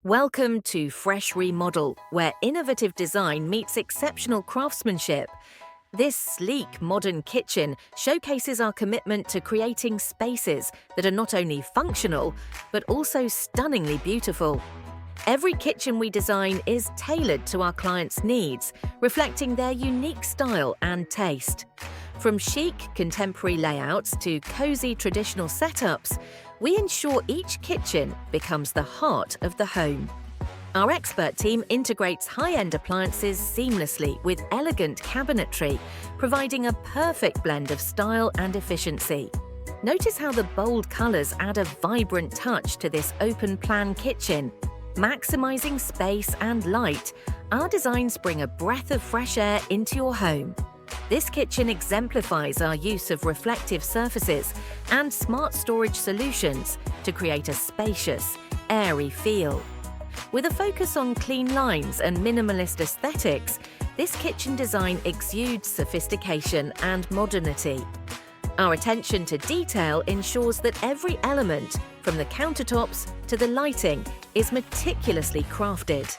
Welcome to Fresh Remodel, where innovative design meets exceptional craftsmanship. This sleek, modern kitchen showcases our commitment to creating spaces that are not only functional, but also stunningly beautiful. Every kitchen we design is tailored to our clients' needs, reflecting their unique style and taste. From chic, contemporary layouts to cozy, traditional setups, we ensure each kitchen becomes the heart of the home. Our expert team integrates high-end appliances seamlessly with elegant cabinetry, providing a perfect blend of style and efficiency. Notice how the bold colors add a vibrant touch to this open-plan kitchen. Maximizing space and light, our designs bring a breath of fresh air into your home. This kitchen exemplifies our use of reflective surfaces and smart storage solutions to create a spacious, airy feel. With a focus on clean lines and minimalist aesthetics, this kitchen design exudes sophistication and modernity. Our attention to detail ensures that every element, from the countertops to the lighting, is meticulously crafted.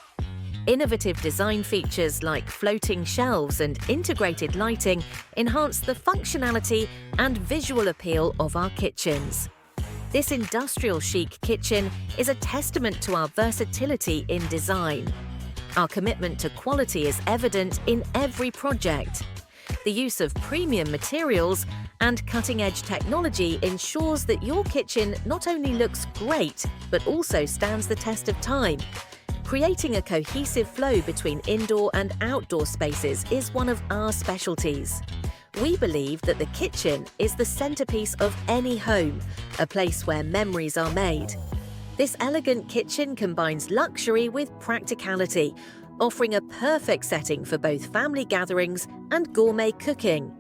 Innovative design features like floating shelves and integrated lighting enhance the functionality and visual appeal of our kitchens. This industrial chic kitchen is a testament to our versatility in design. Our commitment to quality is evident in every project. The use of premium materials and cutting-edge technology ensures that your kitchen not only looks great, but also stands the test of time. Creating a cohesive flow between indoor and outdoor spaces is one of our specialties. We believe that the kitchen is the centerpiece of any home, a place where memories are made. This elegant kitchen combines luxury with practicality, offering a perfect setting for both family gatherings and gourmet cooking.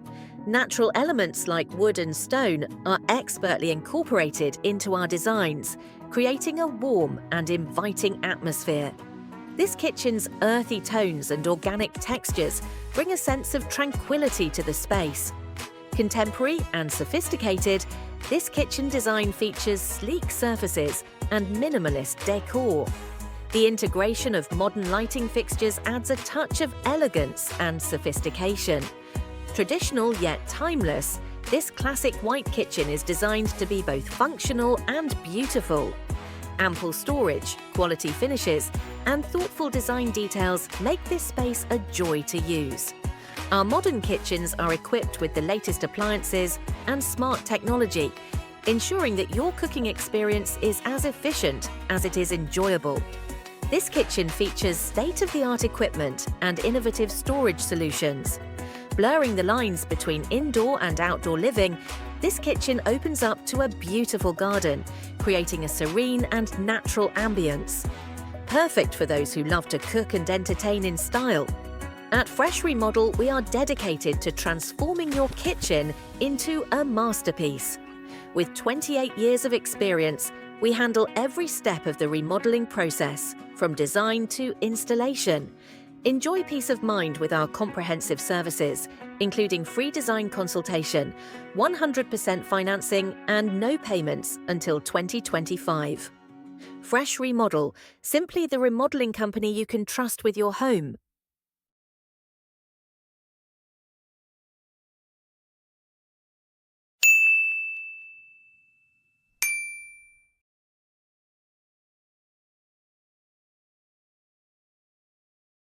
Natural elements like wood and stone are expertly incorporated into our designs, creating a warm and inviting atmosphere. This kitchen's earthy tones and organic textures bring a sense of tranquility to the space. Contemporary and sophisticated, this kitchen design features sleek surfaces and minimalist decor. The integration of modern lighting fixtures adds a touch of elegance and sophistication. Traditional yet timeless, this classic white kitchen is designed to be both functional and beautiful. Ample storage, quality finishes, and thoughtful design details make this space a joy to use. Our modern kitchens are equipped with the latest appliances and smart technology, ensuring that your cooking experience is as efficient as it is enjoyable. This kitchen features state-of-the-art equipment and innovative storage solutions. Blurring the lines between indoor and outdoor living, this kitchen opens up to a beautiful garden, creating a serene and natural ambience. Perfect for those who love to cook and entertain in style. At Fresh Remodel, we are dedicated to transforming your kitchen into a masterpiece. With 28 years of experience, we handle every step of the remodeling process, from design to installation. Enjoy peace of mind with our comprehensive services, including free design consultation, 100% financing, and no payments until 2025. Fresh Remodel, simply the remodeling company you can trust with your home.